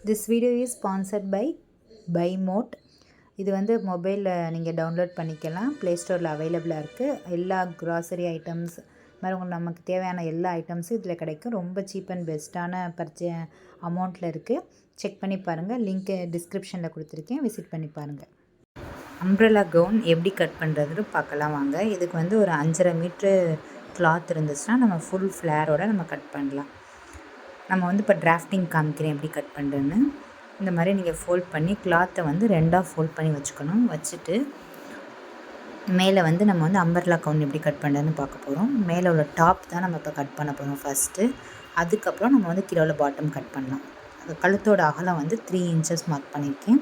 This video is sponsored by BuyMote. இது வந்து மொபைலில் நீங்கள் டவுன்லோட் பண்ணிக்கலாம். ப்ளே ஸ்டோரில் அவைலபிளாக இருக்குது. எல்லா க்ராசரி ஐட்டம்ஸ் மாதிரி உங்களுக்கு நமக்கு தேவையான எல்லா ஐட்டம்ஸும் இதில் கிடைக்கும். ரொம்ப சீப் அண்ட் பெஸ்ட்டான அமௌண்ட்டில் இருக்குது. செக் பண்ணி பாருங்கள். லிங்க்கு டிஸ்கிரிப்ஷனில் கொடுத்துருக்கேன். விசிட் பண்ணி பாருங்கள். அம்ப்ரெல்லா கவுன் எப்படி கட் பண்ணுறதுன்னு பார்க்கலாம் வாங்க. இதுக்கு வந்து ஒரு 5.5 மீட்ரு கிளாத் இருந்துச்சுன்னா நம்ம ஃபுல் ஃப்ளேரோட நம்ம கட் பண்ணலாம். நம்ம வந்து இப்போ டிராஃப்டிங் காமிக்கிறேன் எப்படி கட் பண்ணுறேன்னு. இந்த மாதிரி நீங்கள் ஃபோல்ட் பண்ணி கிளாத்தை வந்து 2ஆக ஃபோல்ட் பண்ணி வச்சுக்கணும். வச்சுட்டு மேலே வந்து நம்ம வந்து அம்பர்லா கவுன் எப்படி கட் பண்ணுறதுன்னு பார்க்க போகிறோம். மேலே உள்ள டாப் தான் நம்ம இப்போ கட் பண்ண போகிறோம் ஃபஸ்ட்டு. அதுக்கப்புறம் நம்ம வந்து கீழே உள்ள பாட்டம் கட் பண்ணலாம். அது கழுத்தோட அகலம் வந்து 3 இன்ச்சஸ் மார்க் பண்ணியிருக்கேன்.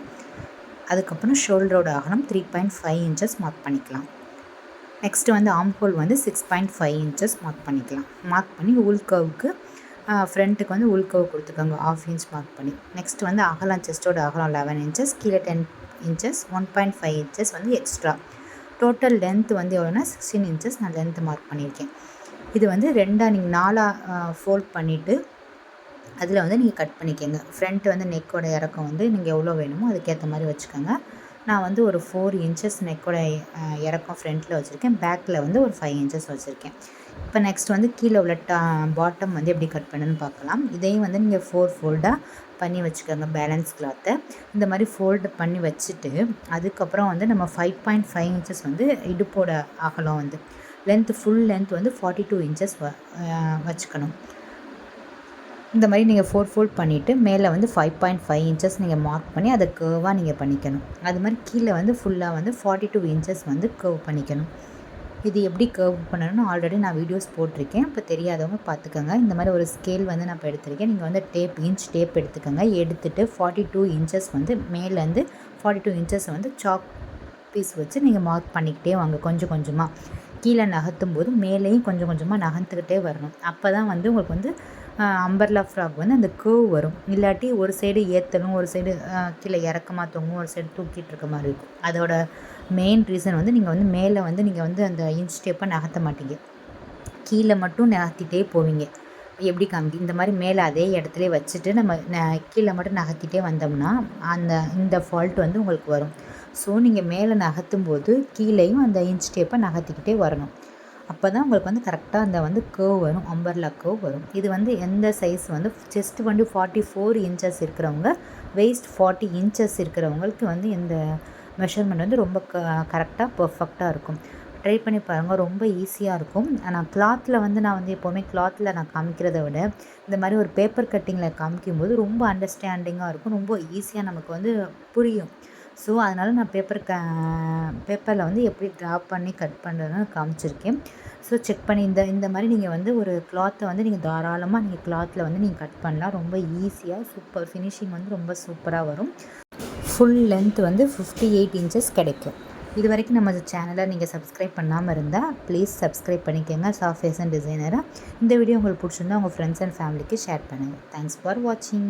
அதுக்கப்புறம் ஷோல்டரோட அகலம் 3.5 இன்ச்சஸ் மார்க் பண்ணிக்கலாம். நெக்ஸ்ட்டு வந்து ஆம்ஹோல் வந்து 6.5 இன்ச்சஸ் மார்க் பண்ணிக்கலாம். மார்க் பண்ணி உள்கவுக்கு ஃப்ரண்ட்டுக்கு வந்து உள்கவு கொடுத்துக்கோங்க 1/2 இன்ச் மார்க் பண்ணி. நெக்ஸ்ட் வந்து அகலம் செஸ்ட்டோட அகலம் 11 இன்ச்சஸ், கீழே 10 இன்ச்சஸ், 1.5 இன்ச்சஸ் வந்து எக்ஸ்ட்ரா. டோட்டல் லென்த் வந்து எவ்வளோனா 16 இன்ச்சஸ் நான் லென்த்து மார்க் பண்ணியிருக்கேன். இது வந்து நீங்கள் 4ஆக ஃபோல்ட் பண்ணிவிட்டு அதில் வந்து நீங்கள் கட் பண்ணிக்கோங்க. ஃப்ரண்ட்டு வந்து நெக்கோட இறக்கம் வந்து நீங்கள் எவ்வளோ வேணுமோ அதுக்கேற்ற மாதிரி வச்சுக்கோங்க. நான் வந்து ஒரு 4 இன்ச்சஸ் நெக்கோட இறக்கம் ஃப்ரண்ட்டில் வச்சுருக்கேன். பேக்கில் வந்து ஒரு 5 இன்ச்சஸ் வச்சுருக்கேன். இப்போ நெக்ஸ்ட் வந்து கீழே உள்ள பாட்டம் வந்து எப்படி கட் பண்ணுன்னு பார்க்கலாம். இதையும் வந்து நீங்கள் 4 ஃபோல்டாக பண்ணி வச்சுக்கோங்க. பேலன்ஸ் கிளாத்தை இந்த மாதிரி ஃபோல்டு பண்ணி வச்சுட்டு அதுக்கப்புறம் வந்து நம்ம 5.5 இன்ச்சஸ் வந்து இடுப்போட அகலம் வந்து ஃபுல் லென்த் வந்து 42 இன்ச்சஸ் வச்சுக்கணும். இந்த மாதிரி நீங்கள் 4 ஃபோல்ட் பண்ணிவிட்டு மேலே வந்து 5.5 இன்ச்சஸ் நீங்கள் மார்க் பண்ணி அதை கர்வாக நீங்கள் பண்ணிக்கணும். அது மாதிரி கீழே வந்து ஃபுல்லாக வந்து 42 இன்ச்சஸ் வந்து கர்வ் பண்ணிக்கணும். இது எப்படி கர்வ் பண்ணணும்னு ஆல்ரெடி நான் வீடியோஸ் போட்டிருக்கேன். இப்போ தெரியாதவங்க பார்த்துக்கோங்க. இந்த மாதிரி ஒரு ஸ்கேல் வந்து நான் இப்போ எடுத்திருக்கேன். நீங்கள் வந்து இன்ச் டேப் எடுத்துக்கோங்க. எடுத்துகிட்டு 42 இன்ச்சஸ் வந்து மேலேருந்து 42 இன்ச்சஸ் வந்து சாக் பீஸ் வச்சு நீங்கள் மார்க் பண்ணிக்கிட்டே வாங்க. கொஞ்சம் கொஞ்சமாக கீழே நகர்த்தும் போது மேலேயும் கொஞ்சம் கொஞ்சமாக நகர்த்துக்கிட்டே வரணும். அப்போ தான் வந்து உங்களுக்கு வந்து அம்பர்லா ஃப்ராக் வந்து அந்த கர்வ் வரும். இல்லாட்டி ஒரு சைடு ஏற்றணும், ஒரு சைடு கீழே இறக்கமாக தொங்கும், ஒரு சைடு தூக்கிட்டு இருக்க மாதிரி இருக்கும். அதோட மெயின் ரீசன் வந்து நீங்கள் வந்து மேலே வந்து நீங்கள் வந்து அந்த இன்ச் டேப்பை நகர்த்த மாட்டீங்க. கீழே மட்டும் நகர்த்திட்டே போவீங்க. எப்படி காமிக்கி இந்த மாதிரி மேலே அதே இடத்துல வச்சுட்டு நம்ம கீழே மட்டும் நகர்த்திட்டே வந்தோம்னா இந்த ஃபால்ட் வந்து உங்களுக்கு வரும். ஸோ நீங்கள் மேலே நகர்த்தும் போது கீழேயும் அந்த இன்ச் டேப்பை நகர்த்திக்கிட்டே வரணும். அப்போ தான் உங்களுக்கு வந்து கரெக்டாக அந்த வந்து கர்வ் வரும், அம்பர்லா கர்வ் வரும். இது வந்து எந்த சைஸ் வந்து செஸ்ட் வந்து 44 இன்ச்சஸ் இருக்கிறவங்க, வெயிஸ்ட் 40 இன்ச்சஸ் இருக்கிறவங்களுக்கு வந்து இந்த மெஷர்மெண்ட் வந்து ரொம்ப கரெக்டாக பர்ஃபெக்டாக இருக்கும். ட்ரை பண்ணி பாருங்கள். ரொம்ப ஈஸியாக இருக்கும். ஆனால் கிளாத்தில் வந்து நான் வந்து எப்போவுமே கிளாத்தில் நான் காமிக்கிறத விட இந்த மாதிரி ஒரு பேப்பர் கட்டிங்கில் காமிக்கும்போது ரொம்ப அண்டர்ஸ்டாண்டிங்காக இருக்கும். ரொம்ப ஈஸியாக நமக்கு வந்து புரியும். ஸோ அதனால் நான் பேப்பரில் வந்து எப்படி ட்ரா பண்ணி கட் பண்ணுறதுன்னு காமிச்சிருக்கேன். ஸோ செக் பண்ணி இந்த மாதிரி நீங்கள் வந்து ஒரு கிளாத்தை வந்து நீங்கள் தாராளமாக நீங்கள் கிளாத்தில் வந்து நீங்கள் கட் பண்ணலாம். ரொம்ப ஈஸியாக சூப்பர் ஃபினிஷிங் வந்து ரொம்ப சூப்பராக வரும். ஃபுல் லென்த் வந்து 58 இன்ச்சஸ் கிடைக்கும். இது வரைக்கும் நம்ம சேனலை நீங்கள் சப்ஸ்கிரைப் பண்ணாமல் இருந்தால் ப்ளீஸ் சப்ஸ்கிரைப் பண்ணிக்கோங்க. சாஃப்ட் ஃபேஷன் டிசைனராக இந்த வீடியோ உங்களுக்கு பிடிச்சிருந்தா உங்கள் ஃப்ரெண்ட்ஸ் அண்ட் ஃபேமிலிக்கு ஷேர் பண்ணுங்கள். தேங்க்ஸ் ஃபார் வாட்சிங்.